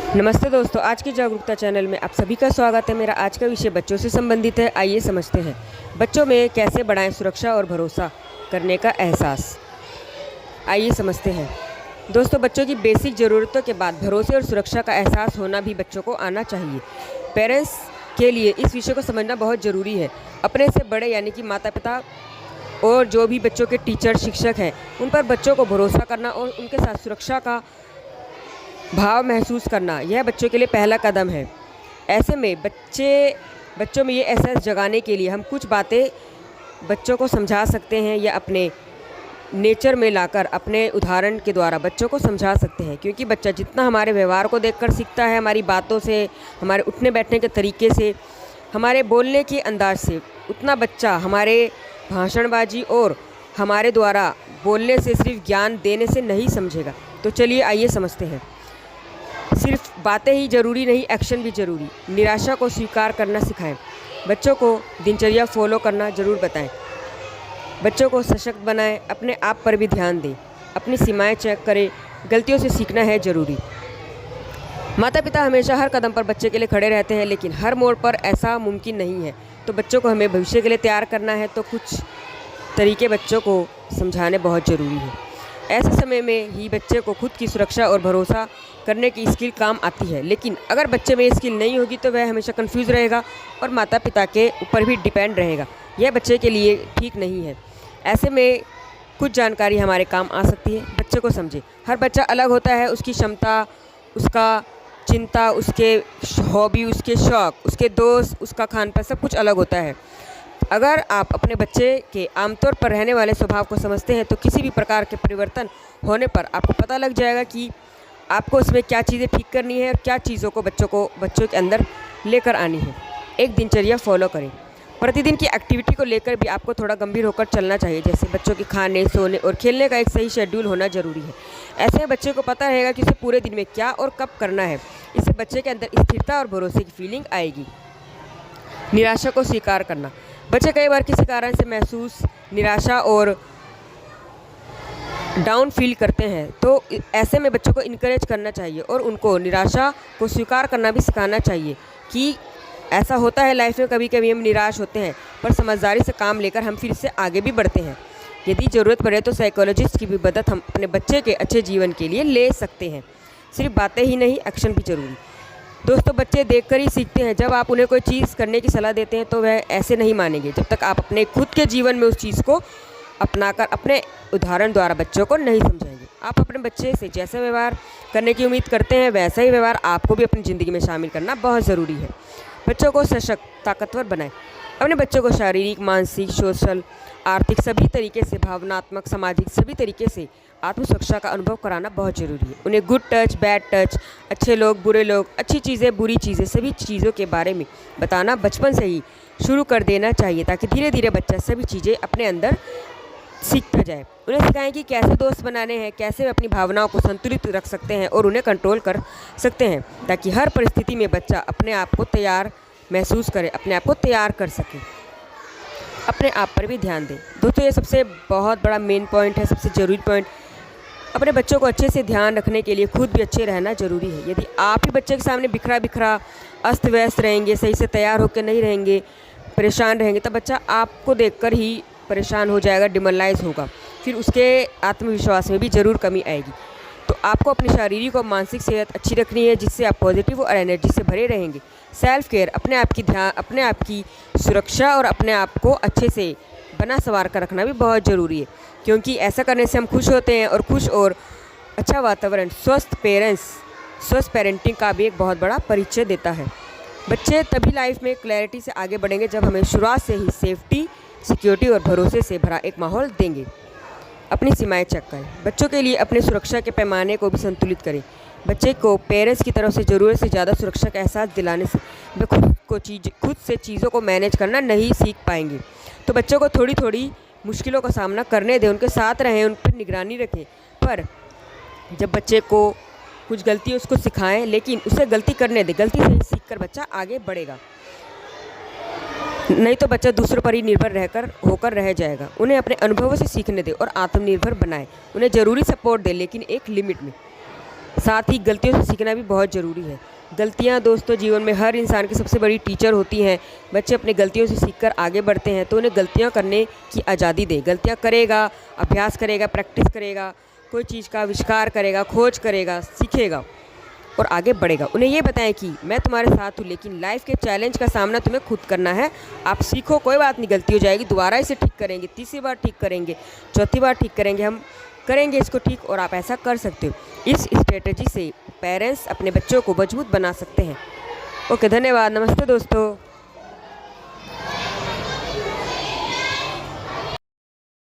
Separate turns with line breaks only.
नमस्ते दोस्तों, आज की जागरूकता चैनल में आप सभी का स्वागत है। मेरा आज का विषय बच्चों से संबंधित है। आइए समझते हैं बच्चों में कैसे बढ़ाएं सुरक्षा और भरोसा करने का एहसास। आइए समझते हैं दोस्तों, बच्चों की बेसिक ज़रूरतों के बाद भरोसे और सुरक्षा का एहसास होना भी बच्चों को आना चाहिए। पेरेंट्स के लिए इस विषय को समझना बहुत ज़रूरी है। अपने से बड़े यानी कि माता पिता और जो भी बच्चों के टीचर शिक्षक हैं, उन पर बच्चों को भरोसा करना और उनके साथ सुरक्षा का भाव महसूस करना, यह बच्चों के लिए पहला कदम है। ऐसे में बच्चों में ये एहसास जगाने के लिए हम कुछ बातें बच्चों को समझा सकते हैं या अपने नेचर में लाकर अपने उदाहरण के द्वारा बच्चों को समझा सकते हैं। क्योंकि बच्चा जितना हमारे व्यवहार को देखकर सीखता है, हमारी बातों से, हमारे उठने बैठने के तरीके से, हमारे बोलने के अंदाज से, उतना बच्चा हमारे भाषणबाजी और हमारे द्वारा बोलने से, सिर्फ ज्ञान देने से नहीं समझेगा। तो चलिए आइए समझते हैं। सिर्फ बातें ही ज़रूरी नहीं, एक्शन भी ज़रूरी। निराशा को स्वीकार करना सिखाएं। बच्चों को दिनचर्या फॉलो करना ज़रूर बताएं। बच्चों को सशक्त बनाएं। अपने आप पर भी ध्यान दें। अपनी सीमाएं चेक करें। गलतियों से सीखना है ज़रूरी। माता पिता हमेशा हर कदम पर बच्चे के लिए खड़े रहते हैं, लेकिन हर मोड़ पर ऐसा मुमकिन नहीं है। तो बच्चों को हमें भविष्य के लिए तैयार करना है, तो कुछ तरीके बच्चों को समझाने बहुत ज़रूरी है। ऐसे समय में ही बच्चे को खुद की सुरक्षा और भरोसा करने की स्किल काम आती है। लेकिन अगर बच्चे में स्किल नहीं होगी तो वह हमेशा कंफ्यूज रहेगा और माता पिता के ऊपर भी डिपेंड रहेगा। यह बच्चे के लिए ठीक नहीं है। ऐसे में कुछ जानकारी हमारे काम आ सकती है। बच्चे को समझे। हर बच्चा अलग होता है। उसकी क्षमता, उसका चिंता, उसके हॉबी, उसके शौक़, उसके दोस्त, उसका खान पान, सब कुछ अलग होता है। अगर आप अपने बच्चे के आमतौर पर रहने वाले स्वभाव को समझते हैं तो किसी भी प्रकार के परिवर्तन होने पर आपको पता लग जाएगा कि आपको उसमें क्या चीज़ें ठीक करनी है और क्या चीज़ों को बच्चों के अंदर लेकर आनी है। एक दिनचर्या फॉलो करें। प्रतिदिन की एक्टिविटी को लेकर भी आपको थोड़ा गंभीर होकर चलना चाहिए। जैसे बच्चों के खाने, सोने और खेलने का एक सही शेड्यूल होना ज़रूरी है। ऐसे में बच्चे को पता रहेगा कि उसे पूरे दिन में क्या और कब करना है। इससे बच्चे के अंदर स्थिरता और भरोसे की फीलिंग आएगी। निराशा को स्वीकार करना। बच्चे कई बार किसी कारण से महसूस निराशा और डाउन फील करते हैं, तो ऐसे में बच्चों को इनकरेज करना चाहिए और उनको निराशा को स्वीकार करना भी सिखाना चाहिए कि ऐसा होता है लाइफ में, कभी कभी हम निराश होते हैं, पर समझदारी से काम लेकर हम फिर से आगे भी बढ़ते हैं। यदि ज़रूरत पड़े तो साइकोलॉजिस्ट की भी मदद हम अपने बच्चे के अच्छे जीवन के लिए ले सकते हैं। सिर्फ बातें ही नहीं, एक्शन भी ज़रूरी। दोस्तों, बच्चे देखकर ही सीखते हैं। जब आप उन्हें कोई चीज़ करने की सलाह देते हैं तो वह ऐसे नहीं मानेंगे जब तक आप अपने खुद के जीवन में उस चीज़ को अपनाकर अपने उदाहरण द्वारा बच्चों को नहीं समझाएंगे। आप अपने बच्चे से जैसा व्यवहार करने की उम्मीद करते हैं, वैसा ही व्यवहार आपको भी अपनी ज़िंदगी में शामिल करना बहुत ज़रूरी है। बच्चों को सशक्त, ताकतवर बनाएं। अपने बच्चों को शारीरिक, मानसिक, सोशल, आर्थिक सभी तरीके से, भावनात्मक, सामाजिक सभी तरीके से आत्मसुरक्षा का अनुभव कराना बहुत ज़रूरी है। उन्हें गुड टच, बैड टच, अच्छे लोग, बुरे लोग, अच्छी चीज़ें, बुरी चीज़ें, सभी चीज़ों के बारे में बताना बचपन से ही शुरू कर देना चाहिए, ताकि धीरे धीरे बच्चा सभी चीज़ें अपने अंदर सीखता जाए। उन्हें सिखाएं कि कैसे दोस्त बनाने हैं, कैसे वे अपनी भावनाओं को संतुलित रख सकते हैं और उन्हें कंट्रोल कर सकते हैं, ताकि हर परिस्थिति में बच्चा अपने आप को तैयार महसूस करे, अपने आप को तैयार कर सके। अपने आप पर भी ध्यान दें। दोस्तों, ये सबसे बहुत बड़ा मेन पॉइंट है, सबसे ज़रूरी पॉइंट। अपने बच्चों को अच्छे से ध्यान रखने के लिए खुद भी अच्छे रहना ज़रूरी है। यदि आप ही बच्चे के सामने बिखरा अस्त व्यस्त रहेंगे, सही से तैयार होकर नहीं रहेंगे, परेशान रहेंगे, तब बच्चा आपको देखकर ही परेशान हो जाएगा, डिमोरलाइज होगा। फिर उसके आत्मविश्वास में भी ज़रूर कमी आएगी। तो आपको अपनी शारीरिक और मानसिक सेहत अच्छी रखनी है, जिससे आप पॉजिटिव और एनर्जी से भरे रहेंगे। सेल्फ केयर, अपने आप की सुरक्षा और अपने आप को अच्छे से बना संवार कर रखना भी बहुत ज़रूरी है, क्योंकि ऐसा करने से हम खुश होते हैं और खुश और अच्छा वातावरण स्वस्थ पेरेंटिंग का भी एक बहुत बड़ा परिचय देता है। बच्चे तभी लाइफ में क्लैरिटी से आगे बढ़ेंगे जब हमें शुरुआत से ही सेफ्टी, सिक्योरिटी और भरोसे से भरा एक माहौल देंगे। अपनी सीमाएं चेक करें। बच्चों के लिए अपने सुरक्षा के पैमाने को भी संतुलित करें। बच्चे को पेरेंट्स की तरफ से ज़रूरत से ज़्यादा सुरक्षा का एहसास दिलाने से वे खुद से चीज़ों को मैनेज करना नहीं सीख पाएंगे। तो बच्चों को थोड़ी थोड़ी मुश्किलों का सामना करने दें, उनके साथ रहें, उन पर निगरानी रखें। पर जब बच्चे को कुछ गलती उसको सिखाएं, लेकिन उसे गलती करने दें। गलती से ही सीख कर बच्चा आगे बढ़ेगा, नहीं तो बच्चा दूसरों पर ही निर्भर होकर रह जाएगा। उन्हें अपने अनुभवों से सीखने दें और आत्मनिर्भर बनाएं। उन्हें ज़रूरी सपोर्ट दें, लेकिन एक लिमिट में। साथ ही गलतियों से सीखना भी बहुत ज़रूरी है। गलतियाँ दोस्तों जीवन में हर इंसान की सबसे बड़ी टीचर होती हैं। बच्चे अपनी गलतियों से सीखकर आगे बढ़ते हैं, तो उन्हें गलतियाँ करने की आज़ादी दें। गलतियाँ करेगा, अभ्यास करेगा, प्रैक्टिस करेगा, कोई चीज़ का आविष्कार करेगा, खोज करेगा, सीखेगा और आगे बढ़ेगा। उन्हें ये बताएं कि मैं तुम्हारे साथ हूँ, लेकिन लाइफ के चैलेंज का सामना तुम्हें खुद करना है। आप सीखो, कोई बात नहीं, गलती हो जाएगी, दोबारा इसे ठीक करेंगे, तीसरी बार ठीक करेंगे, चौथी बार ठीक करेंगे, हम करेंगे इसको ठीक और आप ऐसा कर सकते हो। इस स्ट्रेटजी से पेरेंट्स अपने बच्चों को मजबूत बना सकते हैं। ओके, धन्यवाद, नमस्ते दोस्तों।